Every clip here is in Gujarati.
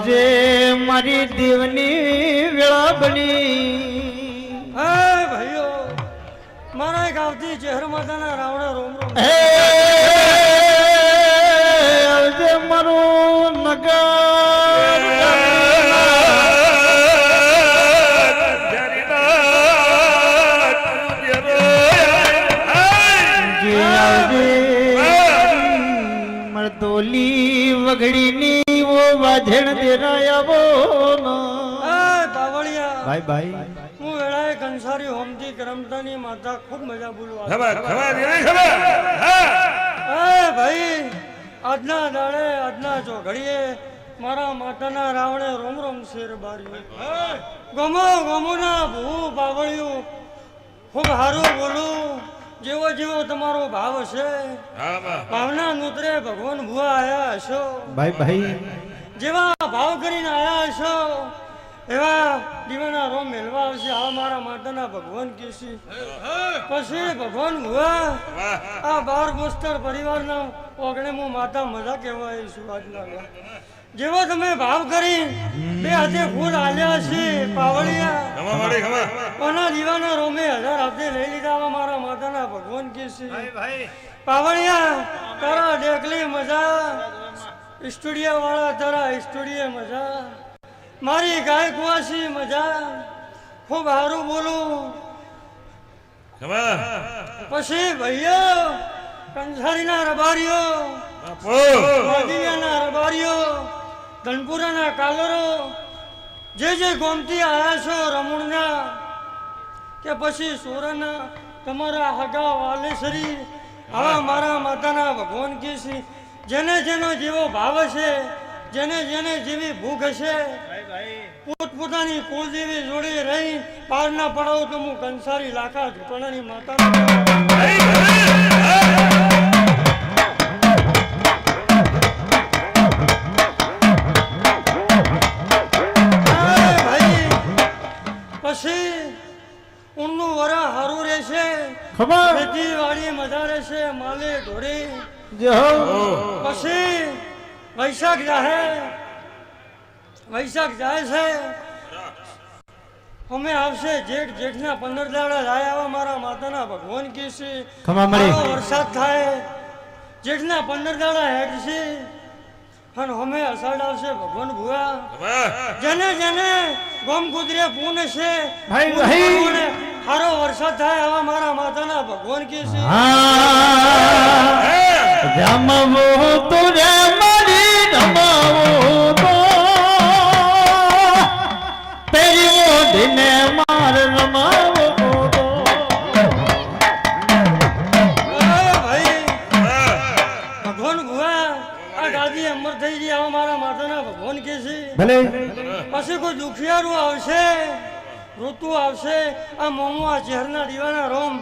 આવજે મારી દેવની વેળા બની. હે ભાઈઓ મારા એક આવતી ચહેર માતાના રાવણા રોમ રોમ. હે આવજે મારું નગર તોલી વગડીની વો વાજણ દેરાયાવો બાવળિયા ભાઈ ભાઈ હું વેળાએ કંસારી હોમથી કરમતાની માતા ખૂબ મજા બોલવા. ભાઈ આજના દાડે આજના ચોઘડીએ મારા માતાના રાવણે રોમ રોમ શેર બાર્યું. ગમો ગમોના ભૂ બાવળિયું ખૂબ સારું બોલું. જેવો જેવો તમારો ભાવ છે ભાવના નુતરે ભગવાન ભુવા આયા હશો. ભાઈ ભાઈ જેવા ભાવ કરીને આયા હશો એવા દીવાના રોમ મેળવા આવશે. આ મારા માતાના ભગવાન કેસી પછી ભગવાન ભુવા આ 12 મોસ્તર પરિવારના ઓગણે હું માતા મજા કહેવાય છું. આજના જેવો તમે ભાવ કરી બે હાથે ફૂલ આલ્યા છે પાવળિયા કોના દીવાના રોમે 1000 હાથે લઈ લીધા મારા માતાના ભગવાન કે છે. પાવળિયા તારા ડેકલી મજા સ્ટુડિયો વાળા તારા સ્ટુડિયો મજા મારી ગાય કુવાસી મજા ખૂબ સારું બોલું. પછી ભાઈઓ કંસારીના રબારીઓ વાદીયાના રબારીઓ ધનપુરાના કાલરો જે ગોમતી આયા છો રમણના કે પછી સોરાના તમારા હગા વાલેશ્વરી આવા મારા માતાના ભગવાન કે છે. જેને જેનો જેવો ભાવ હશે જેને જેને જેવી ભૂખ હશે પોતપોતાની કુળદેવી જોડે રહી પાર ના પડાવ તો હું કંસારી લાખા ઝૂંટણાની માતા. પછી ઊનનું વરા હારું રહેશે ખેતીવાડી મજા રહેશે માલે ઢોરી. પછી વૈશાખ જાય છે અમે આવશે જેઠના 15 દાડા લાય આવા મારા માતાના ભગવાન કે છે. વરસાદ થાય જેઠના 15 દાડા હેડ છે અને અમે અષાઢ આવશે ભગવાન ભુવા. જેને જેને ગોમ કુદરે પૂન છે સારો વરસાદ થાય આવા મારા માતાના ભગવાન કે છે. રમવો તો રે મારી રમવો તો પેરી મોઢીને માર રમાવો તો. ભાઈ ભગવાન ભુવા આ દાદી અમર થઈ ગઈ આવા મારા માતાના ભગવાન કે છે. પછી કોઈ દુખિયારું આવશે ઋતુ આવશે આ મોમો આ ચહેરના દીવાના રોમ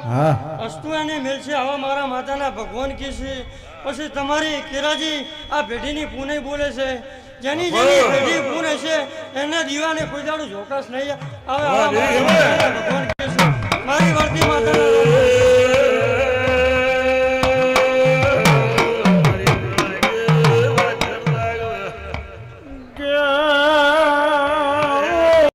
અસ્તુ એને મેળશે આવા મારા માતાના ભગવાન કે છે. પછી તમારી કેરાજી આ પેઢીની પૂને બોલે છે. જેની જેની પેઢી પૂન હશે એના દીવાને કોઈ દાડું ઝોકાશ નહીં આવે આવા ભગવાન કે છે. મારી વર્તી માતાના